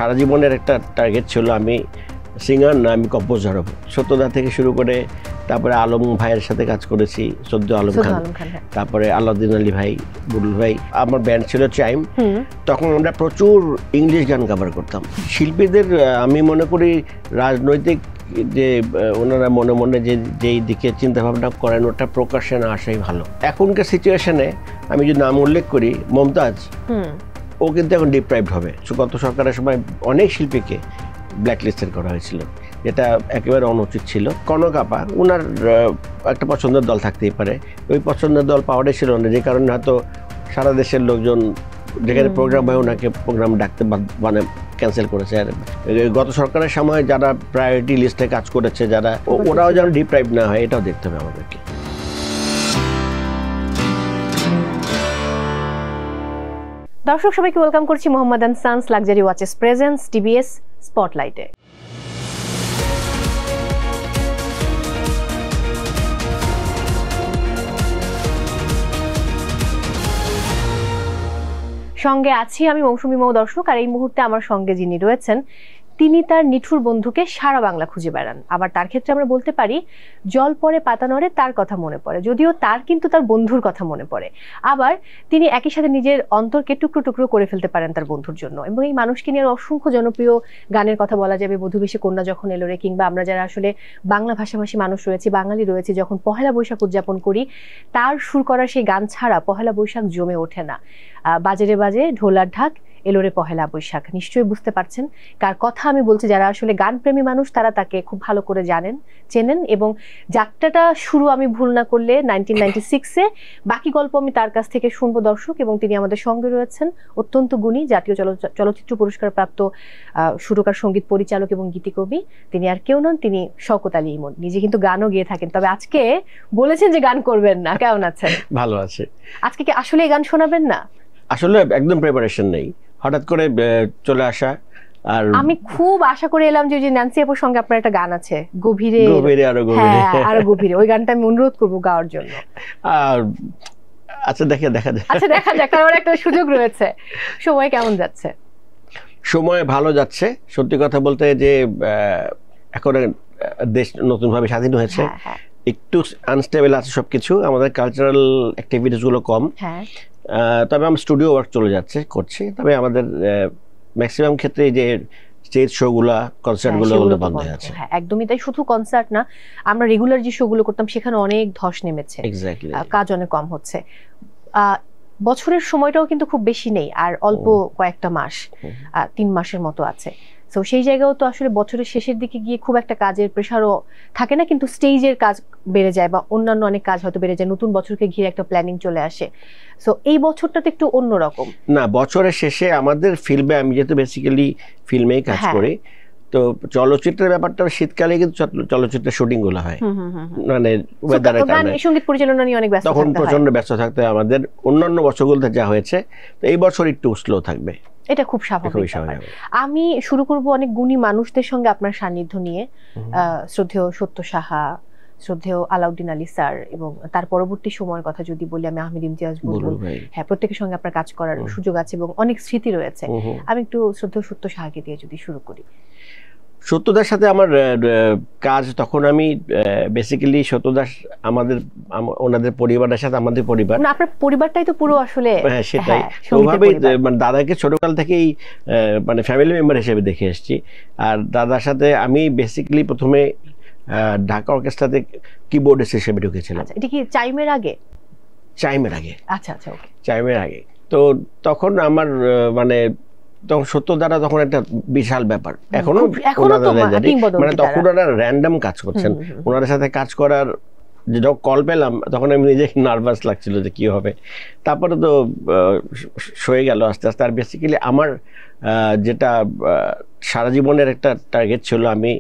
সারা জীবনের একটা টার্গেট ছিল আমি সিঙ্গার না, আমি কম্পোজার হব। সত্যদা থেকে শুরু করে তারপরে আলম ভাইয়ের সাথে কাজ করেছি, সদ্য আলম খান, তারপরে আলাউদ্দিন আলী ভাই, বুলবুল ভাই। আমার ব্যান্ড ছিল চাইম। তখন আমরা প্রচুর ইংলিশ গান কভার করতাম। শিল্পীদের আমি মনে করি রাজনৈতিক যে ওনারা মনে মনে যেই দিকে চিন্তা ভাবনা করেন ওটা প্রকাশ্যে না আসাই ভালো। এখনকার সিচুয়েশনে আমি যদি নাম উল্লেখ করি, মমতাজ, ও কিন্তু এখন ডিপ্রাইভড হবে। গত সরকারের সময় অনেক শিল্পীকে ব্ল্যাকলিস্টেড করা হয়েছিল, যেটা একেবারে অনুচিত ছিল। কনক আপা, ওনার একটা পছন্দের দল থাকতেই পারে, ওই পছন্দের দল পাওয়াটাই ছিল না, যে কারণে হয়তো সারা দেশের লোকজন যেখানে প্রোগ্রাম হয় ওনাকে প্রোগ্রাম ডাকতে মানে ক্যান্সেল করেছে। আর গত সরকারের সময় যারা প্রায়োরিটি লিস্টে কাজ করেছে, যারা ওরাও যেন ডিপ্রাইভ না হয়, এটাও দেখতে হবে আমাদেরকে। দর্শক সবাইকে ওয়েলকাম করছি Mohammed and sons luxury watches presents TBS স্পটলাইটে। সঙ্গে আছি আমি মৌসুমী মৌ। দর্শক, আর এই মুহূর্তে আমার সঙ্গে যিনি রয়েছেন তিনি তার নিঠুর বন্ধুকে সারা বাংলা খুঁজে বেড়ান। আবার তার ক্ষেত্রে আমরা বলতে পারি জল পড়ে পাতা নড়ে তার কথা মনে পড়ে, যদিও তার কিন্তু তার বন্ধুর কথা মনে পড়ে। আবার তিনি একই সাথে নিজের অন্তরকে টুকরো টুকরো করে ফেলতে পারেন তার বন্ধুর জন্য। এবং এই মানুষকে নিয়ে অসংখ্য জনপ্রিয় গানের কথা বলা যাবে, বধূবেশে কন্যা যখন এলো রে, কিংবা আমরা যারা আসলে বাংলা ভাষাভাষী মানুষ রয়েছি, বাঙালি রয়েছি, যখন পহেলা বৈশাখ উদযাপন করি তার সুর করা সেই গান ছাড়া পহেলা বৈশাখ জমে ওঠে না। বাজে রে বাজে ঢোলার ঢাক এলোরে পহেলা বৈশাখ। নিশ্চয়ই বুঝতে পারছেন কার কথা আমি বলছি। যারা আসলে গানপ্রেমী মানুষ তারা তাকে খুব ভালো করে জানেন, চেনেন। এবং যাত্রাটা শুরু আমি ভুল না করলে 1996-এ, বাকি গল্প আমি তার কাছ থেকে শুনবো দর্শক। এবং তিনি আমাদের সঙ্গে রয়েছেন অত্যন্ত গুণী, জাতীয় চলচ্চিত্র পুরস্কার প্রাপ্ত সুরকার, সঙ্গীত পরিচালক এবং গীতিকবি। তিনি আর কেউ নন, তিনি শওকত আলী ইমন। নিজে কিন্তু গানও গেয়ে থাকেন, তবে আজকে বলেছেন যে গান করবেন না। কেমন আছেন? ভালো আছে। আজকে কি আসলে গান শোনাবেন না? আসলে একদম প্রিপারেশন নেই, হঠাৎ করে চলে আসা। আর আমি খুব আশা করে এলাম যে ন্যান্সি আপুর সঙ্গে আপনার একটা গান আছে, গভীরে গভীরে আরো গভীরে, আরো গভীরে। ওই গানটা আমি অনুরোধ করবো গাওয়ার জন্য। আর আচ্ছা দেখা যাক। আচ্ছা দেখা যাক, কারণ একটা সুযোগ রয়েছে। সময় কেমন যাচ্ছে? সময় ভালো যাচ্ছে। সত্যি কথা বলতে যে এখন দেশ নতুন ভাবে স্বাধীন হয়েছে, একটু আনস্টেবল আছে সবকিছু, আমাদের কালচারাল অ্যাক্টিভিটিস গুলো কম। তবে আমার স্টুডিও ওয়ার্ক চলে যাচ্ছে, করছি। তবে আমাদের ম্যাক্সিমাম ক্ষেত্রে যে স্টেজ শো গুলা, কনসার্ট গুলো বন্ধ হয়ে আছে। একদমই তাই। শুধু কনসার্ট না, আমরা রেগুলার যে শো গুলো করতাম সেখানে অনেক ধস নেমেছে, কাজ অনেক কম হচ্ছে। বছরের সময়টাও কিন্তু খুব বেশি নেই, আর অল্প কয়েকটা মাস, 3 মাসের মতো আছে। তো সেই জায়গাও তো আসলে বছরের শেষের দিকে গিয়ে খুব একটা কাজের প্রেশারও থাকে না, কিন্তু স্টেজের কাজ বেড়ে যায় বা অন্যান্য অনেক কাজ হয়তো বেড়ে যায়, নতুন বছরকে ঘিরে একটা প্ল্যানিং চলে আসে। সো এই বছরটা তো একটু অন্যরকম না। বছরের শেষে আমাদের ফিল্মে, আমি যেহেতু বেসিক্যালি ফিল্মেই কাজ করি, তো চলচ্চিত্রের ব্যাপারটা শীতকালে কিন্তু চলচ্চিত্রের শুটিং গুলো হয়, মানে ওয়েদারের কারণে সঙ্গীত পরিচালনা নিয়ে অনেক ব্যস্ত, তখন প্রচন্ড ব্যস্ত থাকতে হয় আমাদের। অন্যান্য বছরগুলোতে যা হয়েছে, তো এই বছর একটু স্লো থাকবে, এটা খুব স্বাভাবিক। আমি শুরু করব অনেক গুণী মানুষদের সঙ্গে আপনার সান্নিধ্য নিয়ে। শ্রদ্ধেয় সত্য সাহা, শ্রদ্ধেয় আলাউদ্দিন আলী স্যার, এবং তার পরবর্তী সময়ের কথা যদি বলি আমি আহমেদ ইমতিয়াজ বুলবুল, হ্যাঁ, প্রত্যেকের সঙ্গে আপনার কাজ করার সুযোগ আছে এবং অনেক স্মৃতি রয়েছে। আমি একটু শ্রদ্ধেয় সত্য সাহাকে দিয়ে যদি শুরু করি। সত্যদার সাথে আমার কাজ, তখন আমি বেসিক্যালি সত্যদাস ওনাদের পরিবারের সাথে আমাদের পরিবার, আপনার পরিবারটাই তো পুরো আসলে, হ্যাঁ সেটাই। ওভাবেই মানে দাদাকে ছোটকাল থেকেই মানে ফ্যামিলি মেম্বার হিসেবে দেখে এসেছি। আর দাদার সাথে আমি বেসিক্যালি প্রথমে ঢাকা অর্কেস্ট্রাতে কিবোর্ডিস্ট হিসেবে ঢুকেছিলাম। এটা কি চাইমের আগে? চাইমের আগে। আচ্ছা আচ্ছা, ওকে, চাইমের আগে। তো তখন আমার মানে তখন সত্যদারা তখন একটা বিশাল ব্যাপার, এখনো মানে তখন ওরা র্যান্ডম কাজ করছেন। ওনাদের সাথে কাজ করার যখন কল পেলাম তখন আমি নিজে নার্ভাস লাগছিল যে কি হবে। তারপরে তো সয়ে গেল আস্তে আস্তে। আর বেসিক্যালি আমার যেটা সারা জীবনের একটা টার্গেট ছিল, আমি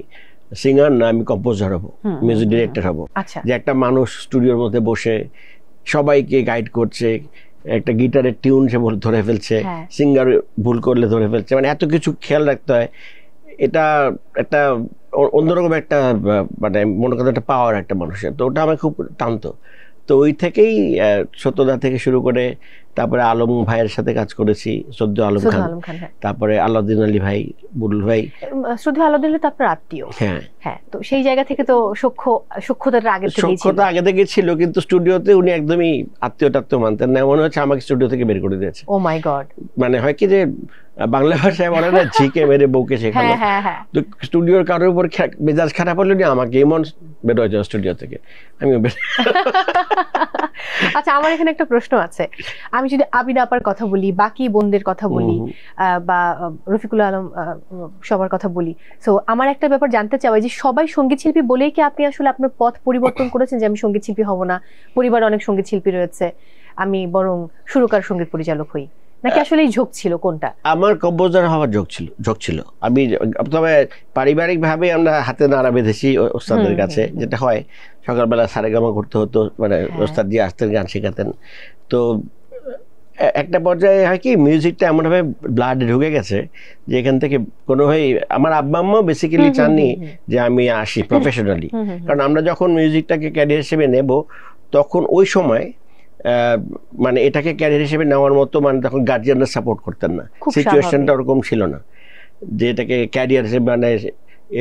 সিঙ্গার না, আমি কম্পোজার হব, মিউজিক ডিরেক্টর হব। যে একটা মানুষ স্টুডিওর মধ্যে বসে সবাইকে গাইড করছে, একটা গিটারের টিউন সে ধরে ফেলছে, সিঙ্গার ভুল করলে ধরে ফেলছে, মানে এত কিছু খেয়াল রাখতে হয়। এটা একটা অন্যরকম একটা মানে মনে করেন একটা পাওয়ার একটা মানুষের, তো ওটা আমার খুব টানতো। তো ওই থেকেই সত্যদা থেকে শুরু করে তারপরে আলম ভাইয়ের সাথে কাজ করেছি, শ্রদ্ধ আলম খান, তারপরে আলাউদ্দিন আলী ভাই, বুলবুল ভাই। শ্রদ্ধ আলাউদ্দিন তো আপনার আত্মীয়। হ্যাঁ হ্যাঁ, তো সেই জায়গা থেকে তো সখ্যতাটা আগে থেকে ছিল, কিন্তু স্টুডিওতে উনি একদমই আত্মীয় মানতেন না। মনে হচ্ছে আমাকে স্টুডিও থেকে বের করে দিয়েছে। ও মাই গড। মানে হয় কি যে বাংলা ভাষায় বলে না, ঝিকে মেরে বউকে শেখানো। তো স্টুডিওর কারোর উপর মেজাজ খারাপ হলো না, আমাকে এমন বের হয়ে যাওয়া স্টুডিও থেকে, আমিও বের। আচ্ছা, আমার এখানে একটা প্রশ্ন আছে। আমি যদি আবিদা আপার কথা বলি, বাকি বোনদের কথা বলি, বা রফিকুল আলম সবার কথা বলি, সো আমার একটা ব্যাপার জানতে চাই যে সবাই সঙ্গীত শিল্পী বলেই কি আপনি আসলে আপনার পথ পরিবর্তন করেছেন, যে আমি সঙ্গীত শিল্পী হব না, পরিবার অনেক সঙ্গীত শিল্পী রয়েছে, আমি বরং সুরকার সঙ্গীত পরিচালক হই, নাকি আসলে ঝোঁক ছিল কোনটা? আমার কম্পোজার হওয়ার ঝোঁক ছিল। আমি তবে পারিবারিক ভাবে আমরা হাতে নাড়া বেঁধেছি ওস্তাদের কাছে, যেটা হয় সকালবেলা সারেগামা করতে হতো, মানে ওস্তাদ জি আসতেন, গান শেখাতেন। তো একটা পর্যায়ে হয় কি, মিউজিকটা এমনভাবে ব্লাডে ঢুকে গেছে যে এখান থেকে কোনোভাবে, আমার আব্বা আম্মাও বেসিক্যালি চাননি যে আমি আসি প্রফেশনালি, কারণ আমরা যখন মিউজিকটাকে ক্যারিয়ার হিসেবে নেব, তখন ওই সময় মানে এটাকে ক্যারিয়ার হিসেবে নেওয়ার মতো, মানে তখন গার্জিয়ানরা সাপোর্ট করতেন না, সিচুয়েশনটা ওরকম ছিল না যে এটাকে ক্যারিয়ার হিসেবে, মানে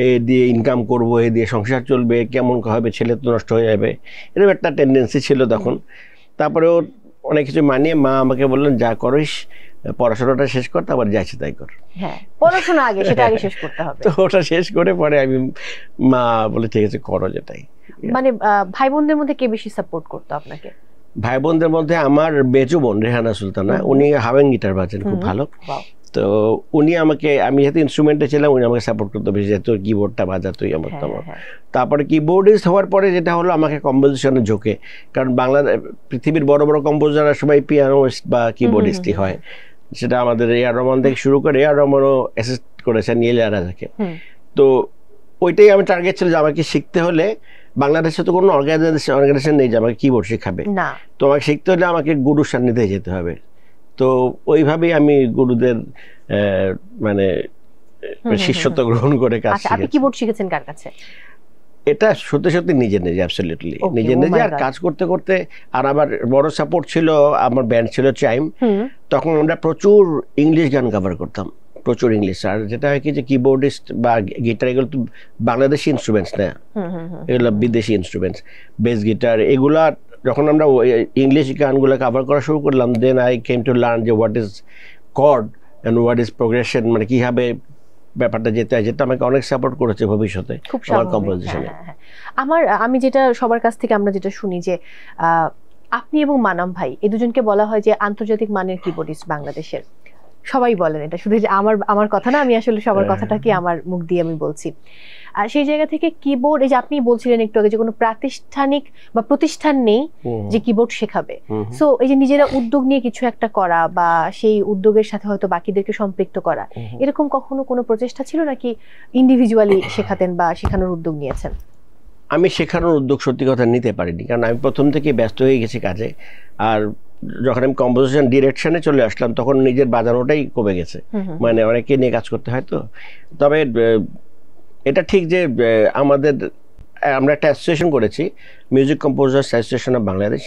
এ দিয়ে ইনকাম করবো, এ দিয়ে সংসার চলবে, কেমন হবে, ছেলে তো নষ্ট হয়ে যাবে, এরকম একটা টেন্ডেন্সি ছিল তখন। তারপরেও অনেক কিছু মানিয়ে মা আমাকে বললেন, যা করিস পড়াশোনাটা শেষ কর, তারপর যা ইচ্ছে তাই কর। হ্যাঁ, পড়াশোনা আগে, সেটা আগে শেষ করতে হবে। তো ওটা শেষ করে পরে আমি, মা বলে ঠিক আছে করো যেটাই। মানে ভাই বোনদের মধ্যে কে বেশি সাপোর্ট করতো আপনাকে? ভাই বোনদের মধ্যে আমার বেজু বোন রেহানা সুলতানা, উনি হাওয়েন গিটার বাজান খুব ভালো। তো উনি আমাকে, আমি যেহেতু ইনস্ট্রুমেন্টে ছিলাম, উনি আমাকে সাপোর্ট করতে বেশি, যেহেতু কিবোর্ডটা বাজা তুই আমার তেমন। তারপরে কিবোর্ডিস্ট হওয়ার পরে যেটা হলো, আমাকে কম্পোজিশনে ঝোঁকে, কারণ পৃথিবীর বড় বড় কম্পোজাররা সবাই পিয়ানোইস্ট বা কিবোর্ডিস্টই হয়। সেটা আমাদের এআর রহমান থেকে শুরু করে, এআর রহমানও অ্যাসিস্ট করেছেন নীল আরাজাকে। তো ওইটাই আমি টার্গেট ছিল যে আমাকে শিখতে হলে, বাংলাদেশে তো কোনো অর্গানাইজেশন নেই যে আমাকে কিবোর্ড শেখাবে, তো আমাকে শিখতে হলে আমাকে গুরুর সান্নিধ্যে যেতে হবে। তো ওইভাবেই আমি গুরুদের মানে শিষ্যত্ব গ্রহণ করে কাজ শিখেছি। আপনি কিবোর্ড শিখেছেন কার কাছে? এটা সত্যি নিজে অ্যাবসলিউটলি নিজে, আর কাজ করতে করতে। আর আবার বড় সাপোর্ট ছিল, আমার ব্যান্ড ছিল চাইম, তখন আমরা প্রচুর ইংলিশ গান কভার করতাম, প্রচুর ইংলিশ। আর যেটা হয় কি যে কিবোর্ডিস্ট বা গিটার, এগুলো তো বাংলাদেশি ইনস্ট্রুমেন্টস না, এগুলো বিদেশি ইনস্ট্রুমেন্টস, বেস গিটার এগুলা। যখন আমরা ইংলিশ গানগুলো কভার করা শুরু করলাম, then I came to learn যে what is chord and what is progression, মানে কীভাবে ব্যাপারটা যেতে হয়, যেটা আমাকে অনেক সাপোর্ট করেছে ভবিষ্যতে আমার কম্পোজিশনে। আমি যেটা সবার কাছ থেকে আমরা যেটা শুনি যে আপনি এবং মানাম ভাই, এই দুজনকে বলা হয় যে আন্তর্জাতিক মানের কিবোর্ডিস্ট বাংলাদেশের। সবাই বলেন এটা, শুধু যে আমার কথা না, আমি আসলে সবার কথাটা কি আমার মুখ দিয়ে আমি বলছি। আর সেই জায়গা থেকে কিবোর্ড, এই যে আপনি বলছিলেন একটু আগে যে কোনো প্রাতিষ্ঠানিক বা প্রতিষ্ঠান নেই যে কিবোর্ড শেখাবে, সো এই যে নিজেরা উদ্যোগ নিয়ে কিছু একটা করা, বা সেই উদ্যোগের সাথে হয়তো বাকিদেরকে সম্পৃক্ত করা, এরকম কখনো কোনো প্রচেষ্টা ছিল নাকি ইন্ডিভিজুয়ালি শেখাতেন বা শেখানোর উদ্যোগ নিয়েছেন? আমি শেখানোর উদ্যোগ সত্যি কথা নিতে পারিনি, কারণ আমি প্রথম থেকে ব্যস্ত হয়ে গেছি কাজে। আর যখন আমি কম্পোজিশন ডিরেকশনে চলে আসলাম, তখন নিজের বাজানোটাই কমে গেছে, মানে অনেকে নিয়ে কাজ করতে হয়। তো তবে এটা ঠিক যে আমরা একটা অ্যাসোসিয়েশন করেছি, music composers association of Bangladesh.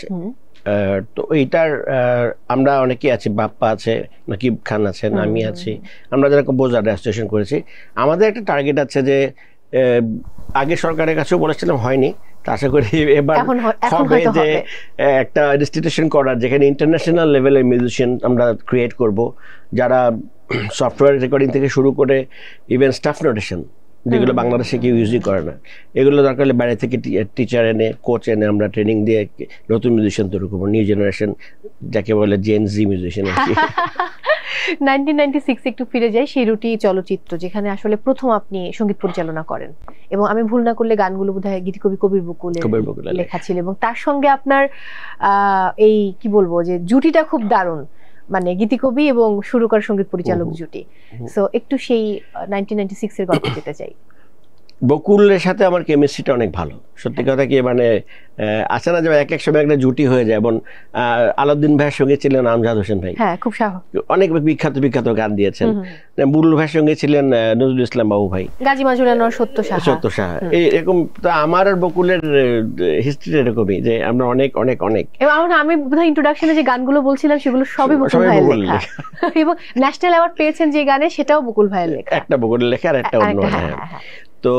তো এইটার আমরা অনেকেই আছি, বাপ্পা আছে, নাকিব খান আছেন, আমি আছি, আমরা যারা কম্পোজার অ্যাসোসিয়েশন করেছি। আমাদের একটা টার্গেট আছে যে, আগে সরকারের কাছেও বলেছিলাম, হয়নি, আশা করি এবার হবে, যে একটা ইনস্টিটিউশন করার, যেখানে ইন্টারন্যাশনাল লেভেলের মিউজিশিয়ান আমরা ক্রিয়েট করব, যারা সফটওয়্যার রেকর্ডিং থেকে শুরু করে ইভেন স্টাফ নোটেশন, যেগুলো বাংলাদেশে কেউ ইউজই করে না, এগুলো দরকার হলে বাইরে থেকে টিচার এনে, কোচ এনে আমরা ট্রেনিং দিয়ে নতুন মিউজিশিয়ান তৈরি করবো, নিউ জেনারেশন, যাকে বলে জেন জি মিউজিশিয়ান। 1996 একটু ফিরে যাই, সেই রুটি চলচ্চিত্র, যেখানে আসলে প্রথম আপনি সঙ্গীত পরিচালনা করেন, এবং আমি ভুল না করলে গানগুলো বোধহয় গীতিকবি কবির বকুলের লেখা ছিল, এবং তার সঙ্গে আপনার এই কি বলবো যে জুটিটা খুব দারুণ, মানে গীতিকবি এবং সুরকার সঙ্গীত পরিচালক জুটি। সো একটু সেই 1996 এর গল্প যেতে চাই। বকুলের সাথে আমার কেমিস্ট্রিটা অনেক ভালো, সত্যি কথা কি, মানে আছে না যে এক এক সময় একটা জুটি হয়ে যায়। এবং আলাউদ্দিন ভাইয়ের সঙ্গে ছিলেন আমজাদ হোসেন ভাই, খুব অনেক বিখ্যাত বিখ্যাত গান দিয়েছেন। বুলবুল ভাইয়ের সঙ্গে ছিলেন নজরুল ইসলাম বাবু ভাই, গাজী মাজুল আনোয়ার, সত্য সাহা। এরকম তো আমার আর বকুলের হিস্ট্রি এরকমই যে আমরা অনেক অনেক অনেক, এবং আমি বোধহয় ইন্ট্রোডাকশনে যে গানগুলো বলছিলাম সেগুলো সবই বকুল ভাইয়ের লেখা। এবং ন্যাশনাল অ্যাওয়ার্ড পেয়েছেন যে গানে, সেটাও বকুল ভাইয়ের লেখা, একটা বকুলের লেখা আর একটা অন্য। তো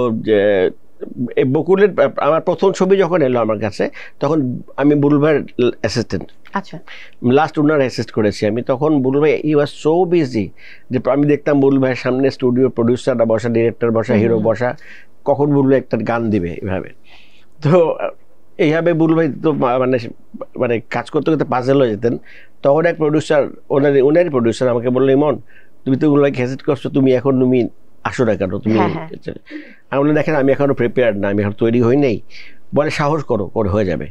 বকুলের আমার প্রথম ছবি যখন এলো আমার কাছে, তখন আমি বুলবুল ভাইয়ের অ্যাসিস্ট্যান্ট, আচ্ছা লাস্ট ওনার অ্যাসিস্ট করেছি আমি। তখন বুলবুল ভাই হি ওয়াজ সো বিজি যে আমি দেখতাম বুলবুল ভাইয়ের সামনে স্টুডিও প্রডিউসাররা বসা, ডিরেক্টর বসা, হিরো বসা, কখন বুলবুল ভাই একটা গান দিবে এভাবে। তো এইভাবে বুলবুল ভাই তো মানে কাজ করতে করতে পাজল হয়ে যেতেন। তখন এক প্রডিউসার, ওনারই প্রডিউসার আমাকে বললো, ইমন তুমি তো বুলবুল ভাইকে অ্যাসিস্ট করছো, তুমি আসো না কেন তুমি? আমি বললাম দেখেন আমি এখনো প্রিপেয়ার্ড না, আমি এখন তৈরি হই নাই। বলে সাহস করো, করে হয়ে যাবে।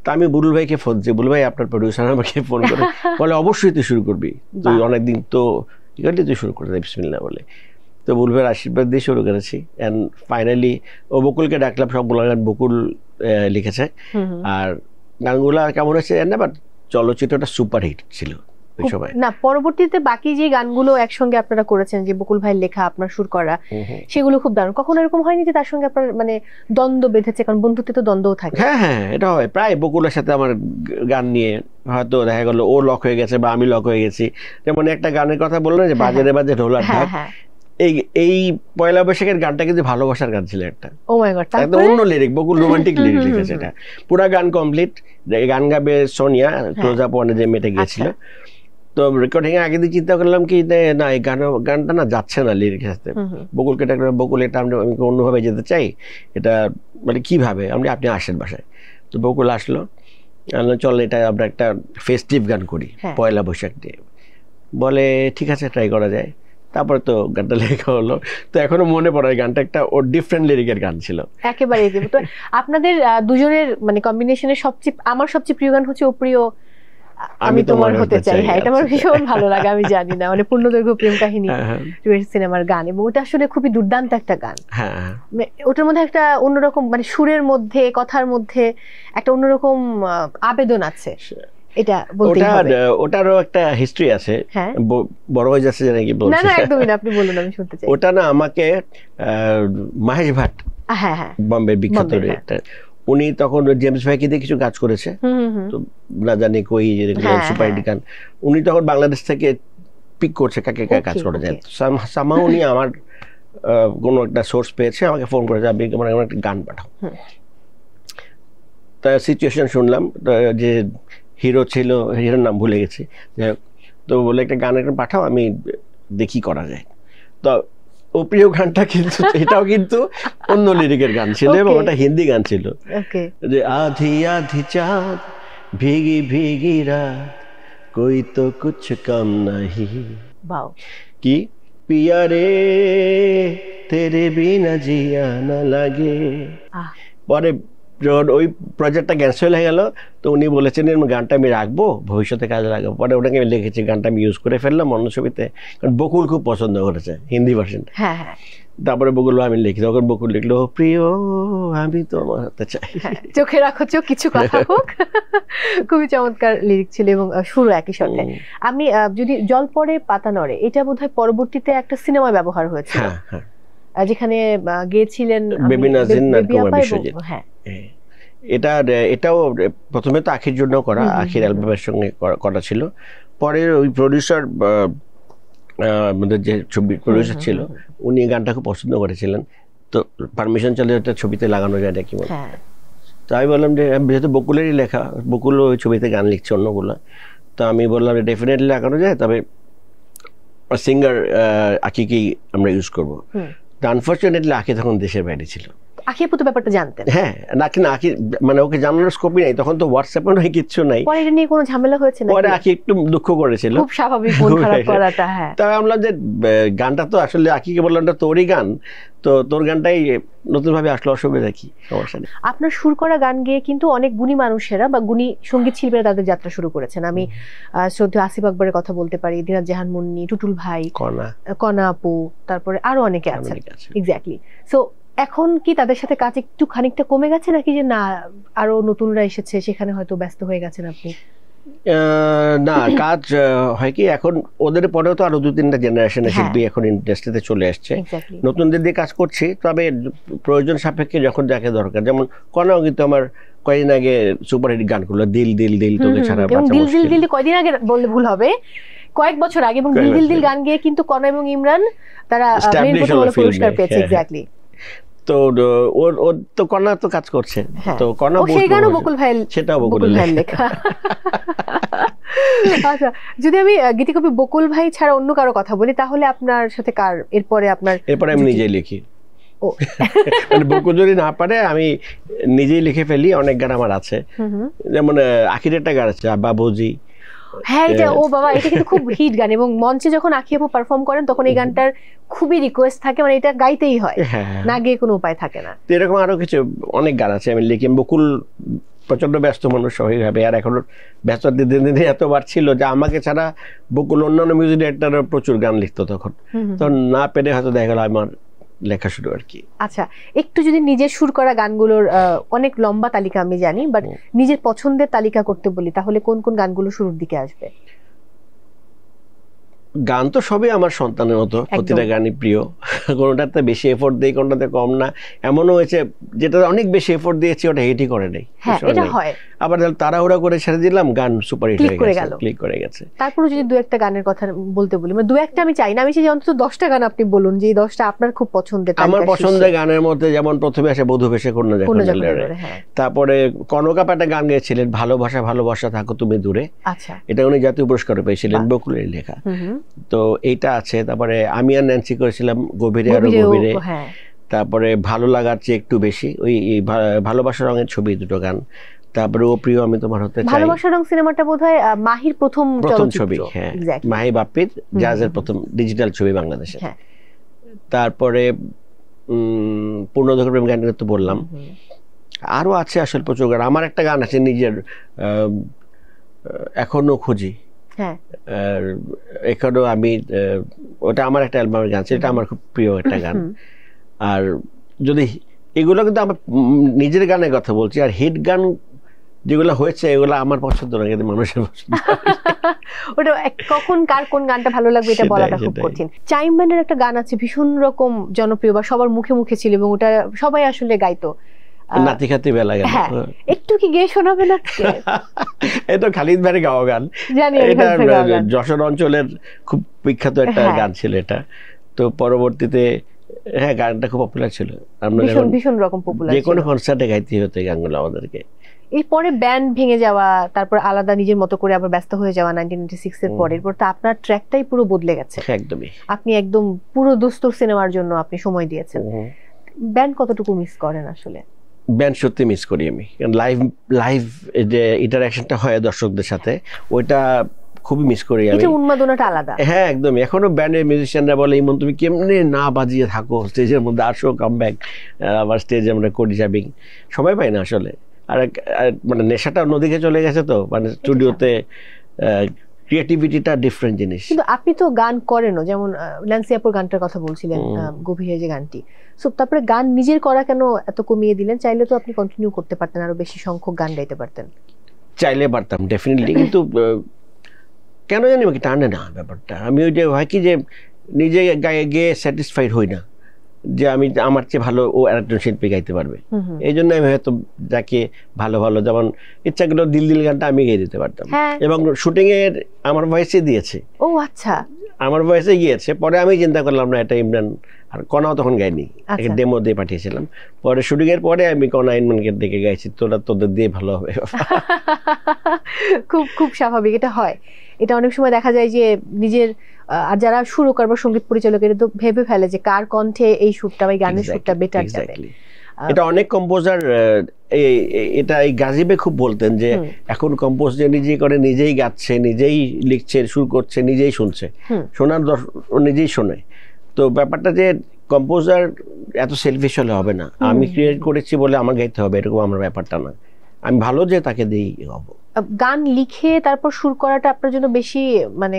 তা আমি বুলবুল ভাইকে ফোন দিই, বুলবুল ভাই আপনার প্রডিউসার আমাকে ফোন করে বলে অবশ্যই তুই শুরু করবি, তুই অনেকদিন তো তুই শুরু করে দে বিসমিল্লাহ বলে। তো বুলবুল ভাইয়ের আশীর্বাদ দিয়ে শুরু করেছি। অ্যান্ড ফাইনালি বকুলকে ডাকলাম, সবগুলো গান বকুল লিখেছে। আর গানগুলো কেমন হয়েছে না, বাট চলচ্চিত্রটা সুপারহিট ছিল না। পরবর্তীতে বাকি যে গানগুলো একসঙ্গে আপনারা করেছেন, যে বকুল ভাইয়ের লেখা, আপনার সুর করা, সেগুলো খুব দারুণ। কখনো এরকম হয়নি যে তার সঙ্গে আপনার মানে দ্বন্দ্ব বেঁধেছে? কারণ বন্ধুত্বে তো দ্বন্দ্বও থাকে। হ্যাঁ হ্যাঁ, এটা হয় প্রায়। বকুলের সাথে আমার গান নিয়ে হয়তো দেখা গেল ও লক হয়ে গেছে বা আমি লক হয়ে গেছি। যেমন একটা গানের কথা বললেন যে বাজারে বাজে ঢোলার ঢাক, এই পয়লা বৈশাখের গানটা কিন্তু ভালোবাসার গান ছিল একটা। ও মাই গড, একদম অন্য লিরিক, বকুল রোমান্টিক লিরিক লিখেছে। এটা পুরো গান কমপ্লিট, গান গাবে সোনিয়া, ক্লোজ আপ ওয়ানে যে মেটে গিয়েছিল। তো রেকর্ডিং এর আগে দিয়ে চিন্তা করলাম কি না, এই গানটা না যাচ্ছে না লিরিক্স সাথে। বকুলকে ডাকলাম, বকুল এটা আমি অন্যভাবে যেতে চাই, এটা মানে কিভাবে? আপনি আসেন বাসায়। তো বকুল আসলো, চল এটা আমরা একটা ফেস্টিভ গান করি পয়লা বৈশাখ দিয়ে। বলে ঠিক আছে, ট্রাই করা যায়। তারপরে তো গানটা লেখা হলো। তো এখনো মনে পড়ে গানটা একটা ওর ডিফারেন্ট লিরিকের গান ছিল একেবারে। তো আপনাদের দুজনের মানে কম্বিনেশনের আমার সবচেয়ে প্রিয় গান হচ্ছে ও প্রিয় আমি তোমার হতে চাই। হ্যাঁ, এটা আমার ভীষণ ভালো লাগে। আমি জানি না, মানে পূর্ণদৈর্ঘ্য প্রেম কাহিনী সিনেমার গান, এবং ওটা আসলে খুবই দুর্দান্ত একটা গান। ওটার মধ্যে একটা অন্যরকম মানে সুরের মধ্যে, কথার মধ্যে একটা অন্যরকম আবেদন আছে। এটা বলতেই হবে। ওটারও একটা হিস্ট্রি আছে, বড় হয়ে যাচ্ছে নাকি বলছেন? না না, একদমই না, আপনি বলুন, আমি শুনতে চাই। ওটা না আমাকে মহেশ ভাট, বম্বের বিখ্যাত ডিরেক্টর, উনি তখন জেমস ভাইকে দিয়ে কিছু কাজ করেছে, তো না জানি কই সুপার হিট গান, উনি তখন বাংলাদেশ থেকে পিক করছে কাকে কাজ করা যায়। সামহাউ উনি আমার কোনো একটা সোর্স পেয়েছে, আমাকে ফোন করেছে, আপনি আমার একটা গান পাঠাও। তা সিচুয়েশন শুনলাম, যে হিরো ছিল, হিরোর নাম ভুলে গেছি, তো বলে একটা গান পাঠাও, আমি দেখি করা যায়। তো ও প্রিয় গানটা কিন্তু এটাও কিন্তু অন্য লিরিকের গান ছিল, এবং ওটা হিন্দি গান ছিল, যে আধি আধি চাঁদ ভিগি ভিগি রাত কোই তো কুছ কম নাহি, কি পিয়া রে তেরে বিনা জিয়া না লাগে। পরে যখন ওই প্রজেক্টটা ক্যান্সেল হয়ে গেল, তো উনি বলেছেন গানটা আমি রাখবো, ভবিষ্যতে কাজে লাগাবো। পরে ওটাকে আমি লিখেছি, গানটা আমি ইউজ করে ফেললাম অন্য ছবিতে, কারণ বকুল খুব পছন্দ করেছে হিন্দি ভার্সন। তারপরে বকুল আমি লিখি, তখন বকুল লিখলো প্রিয় আমি তোমার হতে চাই, চোখে রাখো চোখ কিছু কথা হোক। খুবই চমৎকার লিরিক ছিল, এবং সুরও একই সাথে। আমি যদি জল পড়ে পাতা নড়ে, এটা বোধহয় পরবর্তীতে একটা সিনেমায় ব্যবহার হয়েছে, যেখানে গেয়েছিলেন বেবি নাজিন আর কুমার বিশ্বজিৎ। এটাও প্রথমে তো আখির জন্য করা, আখির অ্যালবামের সঙ্গে করা ছিল। পরে ওই প্রডিউসার, আমাদের যে ছবির প্রডিউসার ছিল, উনি গানটা খুব পছন্দ করেছিলেন, তো পারমিশন চলে ওটা ছবিতে লাগানো যায় নাকি বলে। তো আমি বললাম যে যেহেতু বকুলেরই লেখা, বকুল ওই ছবিতে গান লিখছে অন্যগুলো, তো আমি বললাম যে ডেফিনেটলি লাগানো যায়, তবে সিঙ্গার আখিকেই আমরা ইউজ করবো। আনফরচুনেটলি আখি তখন দেশের বাইরে ছিল। আখি আপু তো ব্যাপারটা জানতেন? হ্যাঁ, নাকি না, আখি মানে ওকে জানানোর স্কোপই নাই তখন, তো হোয়াটসঅ্যাপে নাই, কিচ্ছু নাই। পরে এটা নিয়ে কোনো ঝামেলা হয়েছে না? পরে আখি একটু দুঃখ করেছিল, খুব স্বাভাবিক মন খারাপ করাটা। হ্যাঁ, তবে আমি বললাম যে গানটা তো আসলে আখিকে বললাম এটা তোরই গান, তো তোর গানটাই নতুন ভাবে আসলে অসুবিধা কি, সমস্যা নেই। আপনার সুর করা গান গেয়ে কিন্তু অনেক গুণী মানুষেরা বা গুণী সঙ্গীত শিল্পীরা তাদের যাত্রা শুরু করেছেন। আমি শ্রদ্ধেয় আসিফ আকবরের কথা বলতে পারি, দিনাত জাহান মুন্নি, টুটুল ভাই, কনা আপু, তারপরে আরো অনেকে আছেন। এক্স্যাক্টলি। সো এখন কি তাদের সাথে কাজ একটু খানিকটা কমে গেছে নাকি যে না আরো নতুনরা এসেছে সেখানে হয়তো ব্যস্ত হয়ে গেছেন আপনি? না, কাজ হয় কি এখন ওদের পরেও তো আরো 2-3টা জেনারেশনের শিল্পী এখন ইন্ডাস্ট্রিতে চলে আসছে, নতুনদের দিয়ে কাজ করছি। তবে প্রয়োজন সাপেক্ষে যখন যাকে দরকার, যেমন কনাও কিন্তু আমার কয়েকদিন আগে সুপারহিট গান করলো, দিল দিল দিল তোকে ছাড়া বাঁচা দিল দিল দিল কয়েকদিন আগে বললে ভুল হবে, কয়েক বছর আগে, এবং দিল দিল দিল গান গিয়ে কিন্তু কনা এবং ইমরান তারা পুরস্কার পেয়েছে। এক্স্যাক্টলি। তো ওর তো কনা তো কাজ করছে, তো কনা সেই গানও বকুল ভাই, সেটাও বকুল ভাই লেখা। আচ্ছা, যদি আমি গীতিকবি বকুল ভাই ছাড়া অন্য কারো কথা বলি তাহলে আপনার সাথে কার এরপরে আমি নিজেই লিখি। মানে বকুল যদি না পারে আমি নিজেই লিখে ফেলি, অনেক গান আমার আছে, যেমন আখির একটা গান আছে বাবুজি। হ্যাঁ, এটা ও বাবা, এটা কিন্তু খুব হিট গান, এবং মঞ্চে যখন আখি আপু পারফর্ম করেন তখন এই গানটার খুবই রিকোয়েস্ট থাকে, মানে এটা গাইতেই হয়, না গিয়ে কোনো উপায় থাকে না। তো এরকম আরো কিছু অনেক গান আছে আমি লিখি। বকুল প্রচন্ড ব্যস্ত মানুষ স্বাভাবিকভাবে, আর এখন ব্যস্ত দিন দিন এত বাড়ছিল যে আমাকে ছাড়া বকুল অন্যান্য মিউজিক ডাইরেক্টররা প্রচুর গান লিখতো তখন, তো না পেরে হয়তো দেখা গেল আমার লেখা শুরু আর কি। আচ্ছা, একটু যদি নিজের সুর করা গানগুলোর অনেক লম্বা তালিকা আমি জানি, বাট নিজের পছন্দের তালিকা করতে বলি তাহলে কোন কোন গানগুলো শুরুর দিকে আসবে? গান তো সবই আমার সন্তানের মতো, প্রতিটা গানই প্রিয়, কোনোটাতে বেশি এফোর্ট দেই কোনোটাতে কম না। এমনও হয়েছে যেটা অনেক বেশি এফোর্ট দিয়েছি ওটা হিটই করে নাই, আবার তাড়াহুড়া করে ছেড়ে দিলাম, গান সুপার হিট হয়ে গেল, ক্লিক করে গেছে। তারপরে যদি দু একটা গানের কথা বলতে বলি, মানে দু একটা আমি চাই না, আমি চাই অন্তত 10টা গান আপনি বলুন যে এই 10টা আপনার খুব পছন্দের। আমার পছন্দের গানের মধ্যে যেমন প্রথমে আসে বধূ ভেসে কন্যা যাক, তারপরে কনকাপ একটা গান গেয়েছিলেন ভালোবাসা ভালোবাসা থাকো তুমি দূরে, আচ্ছা, এটা উনি জাতীয় পুরস্কার পেয়েছিলেন, বকুলের লেখা, তো এইটা আছে। তারপরে আমি আর ন্যান্সি করেছিলাম গভীরে আরো গভীরে, তারপরে ভালো লাগার চেয়ে একটু বেশি, ওই ভালোবাসা রঙের ছবি, দুটো গান। তারপরে ও প্রিয় আমি তোমার হতে চাই, ভালোবাসা রং সিনেমাটা বোধহয় মাহির প্রথম ছবি, হ্যাঁ মাহি বাপ্পির জাজের প্রথম ডিজিটাল ছবি বাংলাদেশে। তারপরে পূর্ণদৈর্ঘ্য প্রেম গানটা তো বললাম, আরো আছে আসলে প্রচুর গান। আমার একটা গান আছে নিজের, এখনো খুঁজি, এখনো আমি, ওটা আমার একটা অ্যালবামের গান, সেটা আমার খুব প্রিয় একটা গান। আর যদি এগুলো কিন্তু আমার নিজের গানের কথা বলছি, আর হিট গান যেগুলো হয়েছে এগুলো আমার পছন্দ না, কিন্তু মানুষের পছন্দ। ওটা কখন কার কোন গানটা ভালো লাগবে এটা বলাটা খুব কঠিন। চাইম ব্যান্ডের একটা গান আছে ভীষণ রকম জনপ্রিয় বা সবার মুখে মুখে ছিল, এবং ওটা সবাই আসলে গাইতো, নাতি খাতি বেলা গেল, একটু কি গেয়ে শোনাবেন আজকে? এটা খালিদ ভাইয়ের গাওয়া গান, এটা যশোর অঞ্চলের খুব বিখ্যাত একটা গান ছিল এটা। তো পরবর্তীতে হ্যাঁ গানটা খুব পপুলার ছিল, আমরা ভীষণ রকম পপুলার, যে কোনো কনসার্টে গাইতে হতো এই গানগুলো আমাদেরকে। এরপরে ব্যান্ড ভেঙে যাওয়া, তারপর আলাদা নিজের মতো করে আবার ব্যস্ত হয়ে যাওয়া 1996 এর পর, এরপর তো আপনার ট্র্যাকটাই পুরো বদলে গেছে। একদমই, আপনি একদম পুরো দোস্তর সিনেমার জন্য আপনি সময় দিয়েছেন। ব্যান্ড কতটুকু মিস করেন আসলে? ব্যান্ড সত্যি মিস করি আমি, কারণ লাইভ যে ইন্টারঅ্যাকশনটা হয় দর্শকদের সাথে, ওইটা খুবই মিস করি আমি। এটা উন্মাদনাটা আলাদা। হ্যাঁ একদম, এখনো ব্যান্ডের মিউজিশিয়ানরা বলে ইমন তুমি কেমনে না বাজিয়ে থাকো স্টেজের মধ্যে, আসো কামব্যাক, আবার স্টেজে আমরা করি যাবিং, সময় পাই না আসলে। আর মানে নেশাটা অন্যদিকে চলে গেছে, তো মানে স্টুডিওতে ক্রিয়েটিভিটিটা ডিফারেন্ট জিনিস। কিন্তু আপনি তো গান করেনও, যেমন ন্যান্সি আপুর গানটার কথা বলছিলেন, গভীরে যে গানটি, সো তারপরে গান নিজের করা কেন এত কমিয়ে দিলেন? চাইলে তো আপনি কন্টিনিউ করতে পারতেন, আরো বেশি সংখ্যক গান গাইতে পারতেন। চাইলে পারতাম ডেফিনেটলি, কিন্তু কেন জানি আমাকে টানে না ব্যাপারটা। আমি ওই যে হয় কি যে নিজে গায়ে গিয়ে স্যাটিসফাইড হই না যে আমি আমার চেয়ে ভালো ও আরেকজন শিল্পী গাইতে পারবে, এই জন্য আমি হয়তো যাকে ভালো ভালো, যেমন ইচ্ছা করলো দিল দিল গানটা আমি গেয়ে দিতে পারতাম, এবং শুটিং এর আমার ভয়েসে দিয়েছে। ও আচ্ছা, আমার ভয়েসে গিয়েছে, পরে আমি চিন্তা করলাম না এটা ইমরান, আর কনাও তখন গাইনি, ডেমো দিয়ে পাঠিয়েছিলাম, পরে শুটিং এর পরে আমি কনা ইমরানকে ডেকে গাইছি, তোদের দিয়ে ভালো হবে। খুব খুব স্বাভাবিক, এটা হয়। এটা অনেক সময় দেখা যায় যে নিজের, আর যারা সুরকার বা সঙ্গীত পরিচালক এরা তো ভেবে ফেলে যে কার কণ্ঠে এই সুরটা বা এই গানের সুরটা বেটার যাবে। এটা অনেক কম্পোজার এটা এই গাজিবে খুব বলতেন যে এখন কম্পোজ যে নিজেই করে, নিজেই গাচ্ছে, নিজেই লিখছে, সুর করছে, নিজেই শুনছে, শোনার নিজেই শোনে। তো ব্যাপারটা যে কম্পোজার এত সেলফিশ হলে হবে না, আমি ক্রিয়েট করেছি বলে আমার গাইতে হবে এরকম আমার ব্যাপারটা না, আমি ভালো যে তাকে দিই হব। গান লিখে তারপর সুর করাটা আপনার জন্য বেশি মানে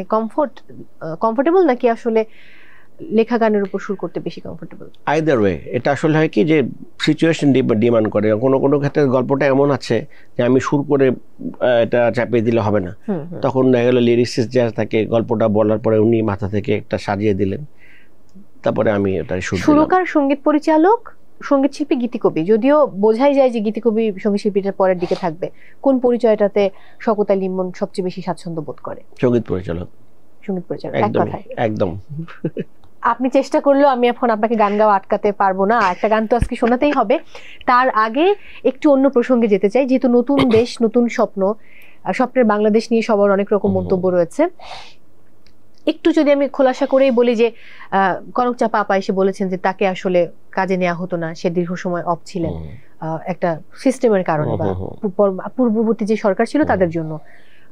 কমফোর্টেবল নাকি আসলে লেখা গানের উপর সুর করতে বেশি কমফোর্টেবল? আইদার ওয়ে, এটা আসলে হয় কি যে সিচুয়েশন ডিমান্ড করে। কোনো কোনো ক্ষেত্রে গল্পটা এমন আছে যে আমি সুর করে এটা চাপিয়ে দিলে হবে না, তখন দেখা গেল লিরিক্সিস্ট যা থাকে গল্পটা বলার পরে উনি মাথা থেকে একটা সাজিয়ে দিলেন, তারপরে আমি এটা সুরকার, সঙ্গীত পরিচালক, সঙ্গীত শিল্পী, গীতিকবি। যদিও বোঝাই যায় যে গীতিকবি সঙ্গীত শিল্পীটার পরের দিকে থাকবে, কোন পরিচয়টাতে শওকত আলী ইমন সবচেয়ে বেশি স্বাচ্ছন্দ্য বোধ করে? সঙ্গীত পরিচালক। সঙ্গীত পরিচালক, এক কথায় একদম। আপনি চেষ্টা করলেও আমি এখন আপনাকে গান গাওয়া আটকাতে পারবো না, একটা গান তো আজকে শোনাতেই হবে। তার আগে একটু অন্য প্রসঙ্গে যেতে চাই, যেহেতু নতুন দেশ, নতুন স্বপ্ন, স্বপ্নের বাংলাদেশ নিয়ে সবার অনেক রকম মন্তব্য রয়েছে। একটু যদি আমি খোলাসা করেই বলি যে কনক চাপা আপা এসে বলেছেন যে তাকে আসলে কাজে নেওয়া হতো না, সে দীর্ঘ সময় অফ ছিলেন একটা সিস্টেমের কারণে বা পূর্ববর্তী যে সরকার ছিল তাদের জন্য।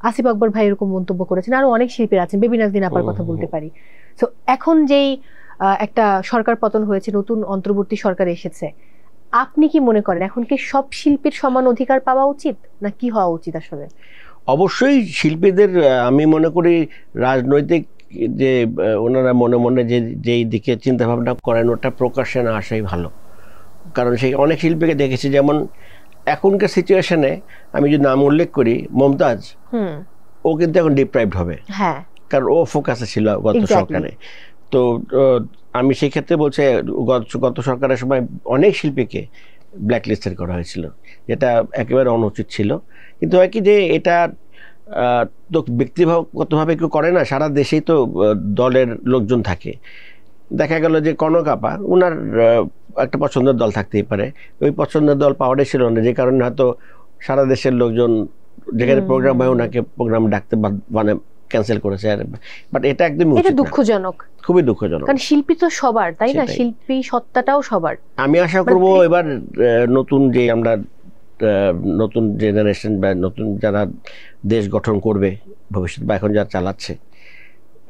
আসিফ আকবর ভাই এরকম মন্তব্য করেছেন, আরো অনেক শিল্পীরা আছেন, বেবি নাজনীন আপার কথা বলতে পারি। তো এখন যেই একটা সরকার পতন হয়েছে, নতুন অন্তর্বর্তী সরকার এসেছে, আপনি কি মনে করেন এখন কি সব শিল্পীর সমান অধিকার পাওয়া উচিত, না কি হওয়া উচিত আসলে? অবশ্যই শিল্পীদের, আমি মনে করি রাজনৈতিক যে ওনারা মনে মনে যেই দিকে চিন্তা ভাবনা করেন ওটা প্রকাশ্যে না আসাই ভালো। কারণ সেই অনেক শিল্পীকে দেখেছি, যেমন এখনকার সিচুয়েশনে আমি যদি নাম উল্লেখ করি, মমতাজ, ও কিন্তু এখন ডিপ্রাইভড হবে, কারণ ও ফোকাসে ছিল গত সরকারে। তো আমি সেই ক্ষেত্রে বলছি গত সরকারের সময় অনেক শিল্পীকে ব্ল্যাকলিস্টেড করা হয়েছিল, যেটা একেবারে অনুচিত ছিল। কিন্তু হয় কি যে এটা তো ব্যক্তিগতভাবে কেউ করে না, সারা দেশেই তো দলের লোকজন থাকে। দেখা গেল যে কনক আপা, ওনার একটা পছন্দের দল থাকতেই পারে, ওই পছন্দের দল পাওয়ারই ছিল না, যে কারণে হয়তো সারা দেশের লোকজন যেখানে প্রোগ্রাম হয় ওনাকে প্রোগ্রাম ডাকতে মানে ক্যান্সেল করেছে। বাট এটা একদমই দুঃখজনক, খুবই দুঃখজনক, কারণ শিল্পী তো সবার, তাই না? শিল্পী সত্তাটাও সবার। আমি আশা করব এবার নতুন যে আমরা নতুন জেনারেশন বা নতুন যারা দেশ গঠন করবে ভবিষ্যৎ বা এখন যারা চালাচ্ছে,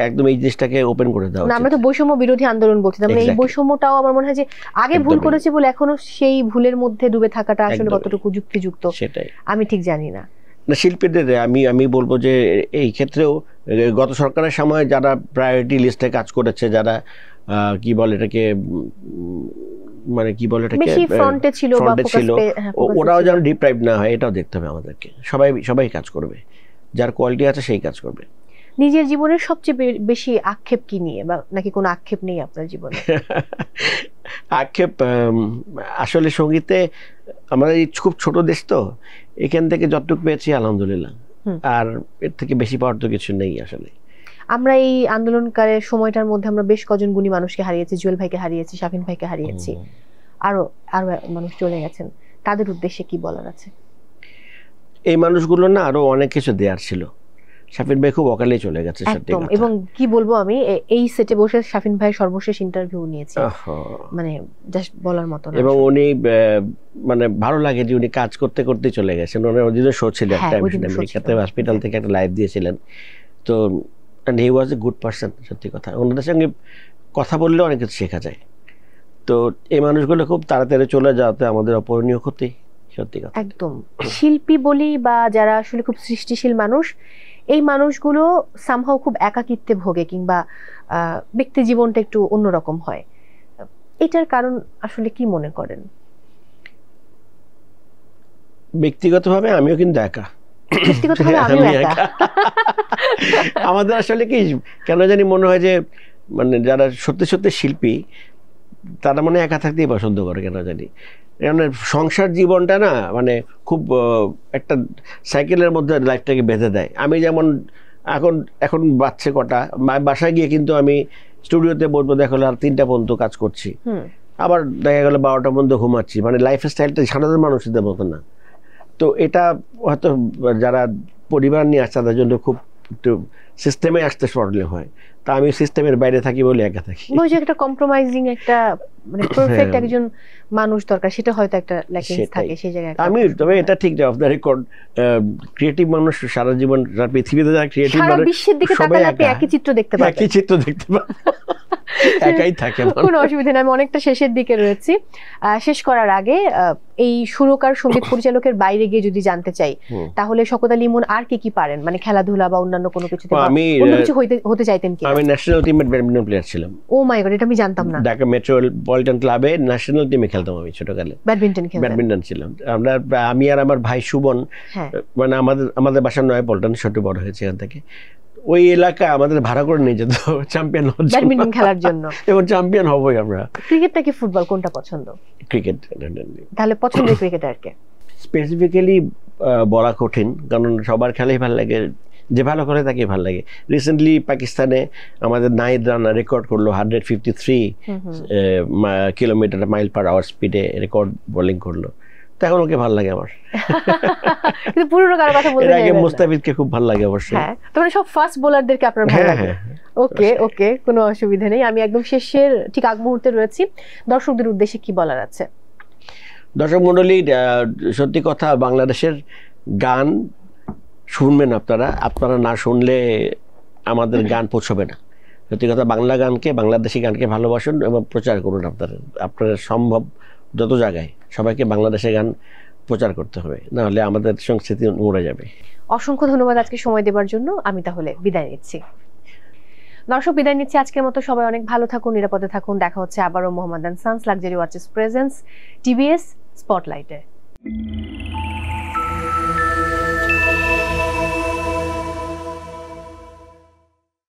একদম এই জিনিসটাকে ওপেন করে দেওয়া উচিত। আমরা তো বৈষম্য বিরোধী আন্দোলন বলছিলাম, এই বৈষম্যটাও আমার মনে হয় যে আগে ভুল করেছে বলে এখনো সেই ভুলের মধ্যে ডুবে থাকাটা আসলে কতটুকু যুক্তিযুক্ত সেটাই আমি ঠিক জানি না। শিল্পীদের আমি বলবো যে এই ক্ষেত্রেও গত সরকারের সময় যারা প্রায়োরিটি লিস্টে কাজ করেছে, যারা কি বলে এটাকে, মানে কি বলে এটাকে, ফ্রন্টে ছিল, ওরাও যেন ডিপ্রাইভ না হয়, এটাও দেখতে হবে আমাদেরকে। সবাই কাজ করবে, যার কোয়ালিটি আছে সেই কাজ করবে। নিজের জীবনের সবচেয়ে বেশি আক্ষেপ কি নিয়ে, বা নাকি কোনো আক্ষেপ নেই আপনার জীবনে? আক্ষেপ আসলে সঙ্গীতে আমাদের এই খুব ছোট দেশ তো, এখান থেকে যতটুকু পেয়েছি আলহামদুলিল্লাহ, আর এর থেকে বেশি পাওয়ার তো কিছু নেই আসলে। আমরা এই আন্দোলনকারের সময়টার মধ্যে আমরা বেশ কজন গুণী মানুষকে হারিয়েছি, জুয়েল ভাইকে হারিয়েছি, শাফিন ভাইকে হারিয়েছি, আরো মানুষ চলে গেছেন। তাদের উদ্দেশ্যে কি বলার আছে? এই মানুষগুলো না আরো অনেক কিছু দেওয়ার ছিল। শাফিন ভাই খুব অকালেই চলে গেছে, এবং কি বলবো, আমি এই সেটে বসে শাফিন ভাইয়ের সর্বশেষ ইন্টারভিউ নিয়েছি, মানে জাস্ট বলার মতো না। এবং উনি মানে ভালো লাগে যে উনি কাজ করতে করতে চলে গেছেন। ওনার ওদিনও শো ছিল একটা, আমেরিকাতে হসপিটাল থেকে একটা লাইভ দিয়েছিলেন। তো and he was a good person, সত্যি কথা। ওনাদের সঙ্গে কথা বললে অনেক কিছু শেখা যায়। তো এই মানুষগুলো খুব তাড়াতাড়ি চলে যাওয়াতে আমাদের অপূরণীয় ক্ষতি, সত্যি কথা। একদম। শিল্পী বলি বা যারা আসলে খুব সৃষ্টিশীল মানুষ, এই মানুষগুলো সামহাও খুব একাকিত্বে ভোগে, কিংবা ব্যক্তি জীবনটা একটু অন্যরকম হয়। এটার কারণ আসলে কি মনে করেন? ব্যক্তিগতভাবে আমিও কিন্তু একা, আমাদের আসলে কি কেন জানি মনে হয় যে মানে যারা সত্যি সত্যি শিল্পী তারা মনে একা থাকতেই পছন্দ করে, কেন জানি। সংসার জীবনটা না মানে খুব একটা সাইকেলের মধ্যে লাইফটাকে বেঁধে দেয়। আমি যেমন এখন বাচ্চা কটা, বাসায় গিয়ে কিন্তু আমি স্টুডিওতে বলবো দেখো আর 3টা পর্যন্ত কাজ করছি, আবার দেখা গেলো 12টা পর্যন্ত ঘুমাচ্ছি। মানে লাইফ স্টাইলটা সাধারণ মানুষদের মতো না। তো এটা হয়তো যারা পরিবার নিয়ে আসছে তাদের জন্য খুব একটু সিস্টেমে আসতে প্রবলেম হয়। তা আমি সিস্টেমের বাইরে থাকি বলে একা থাকি। একটা কম্প্রোমাইজিং একটা মানে পারফেক্ট একজন মানুষ দরকার, সেটা হয়তো একটা ল্যাকিংস থাকে সেই জায়গায়। আমি তবে এটা ঠিক যে অফ দ্য রেকর্ড ক্রিয়েটিভ মানুষ সারা জীবন পৃথিবীতে যারা ক্রিয়েটিভ মানুষ সারা বিশ্বের দিকে তাকালে আপনি একই চিত্র দেখতে পাবেন, একই চিত্র দেখতে পাবেন, একাই থাকে, কোনো অসুবিধা নেই। আমি অনেকটা শেষের দিকে রয়েছি। শেষ করার আগে এই সুরকার সঙ্গীত পরিচালকের বাইরে গিয়ে যদি জানতে চাই, তাহলে শওকত আলী ইমন আর কি পারেন, মানে খেলাধুলা বা অন্যান্য কোনো কিছুতে? আমি অন্য কিছু হতে চাইতেন কি? আমি ন্যাশনাল টিমের ব্যাডমিন্টন প্লেয়ার ছিলাম। ও মাই গড, এটা আমি জানতাম না। ঢাকা মেট্রোপলিটন ক্লাবে ন্যাশনাল টিমে খেলতাম আমি ছোটকালে, ব্যাডমিন্টন ছিলাম। আমি আর আমার ভাই সুবন, মানে আমাদের বাসা নয়াপল্টন, ছোট বড় হয়েছে এখান থেকে। ওই এলাকা আমাদের ভাড়া করে নিয়ে যেত চ্যাম্পিয়ন ব্যাডমিন্টন খেলার জন্য, এবং চ্যাম্পিয়ন হবই আমরা। ক্রিকেট নাকি ফুটবল, কোনটা পছন্দ? ক্রিকেট। তাহলে পছন্দের ক্রিকেটারকে স্পেসিফিক্যালি বলা কঠিন, কারণ সবার খেলাই ভালো লাগে, যে ভালো করে তাকে ভালো লাগে। রিসেন্টলি পাকিস্তানে আমাদের নাহিদ রানা রেকর্ড করলো 153 কিলোমিটার মাইল পার আওয়ার স্পিডে রেকর্ড বোলিং করলো, তখন ওকে ভালো লাগে আমার। কিন্তু পুরনো কারো কথা বলতে আগে মুস্তাফিজকে খুব ভালো লাগে অবশ্যই। হ্যাঁ, তখন সব ফাস্ট বোলারদেরকে আপনার ভালো লাগে। ওকে ওকে, কোনো অসুবিধা নেই। আমি একদম শেষের ঠিক আগ মুহূর্তে রয়েছি, দর্শকদের উদ্দেশ্যে কি বলার আছে? দর্শক মণ্ডলী, সত্যি কথা, বাংলাদেশের গান শুনবেন আপনারা, আপনারা না শুনলে আমাদের গান পৌঁছবে না। সত্যি কথা, বাংলা গানকে, বাংলাদেশি গানকে ভালোবাসুন এবং প্রচার করুন। আপনারা সম্ভব যত জায়গায় সবাইকে বাংলাদেশের গান প্রচার করতে হবে, নাহলে আমাদের সংস্কৃতি মরে যাবে। অসংখ্য ধন্যবাদ আজকে সময় দেওয়ার জন্য। আমি তাহলে বিদায় নিচ্ছি। দর্শক, বিদায় নিচ্ছি আজকের মতো। সবাই অনেক ভালো থাকুন, নিরাপদে থাকুন। দেখা হচ্ছে আবারও Mohammedan sons luxury watches presents TBS স্পটলাইটে।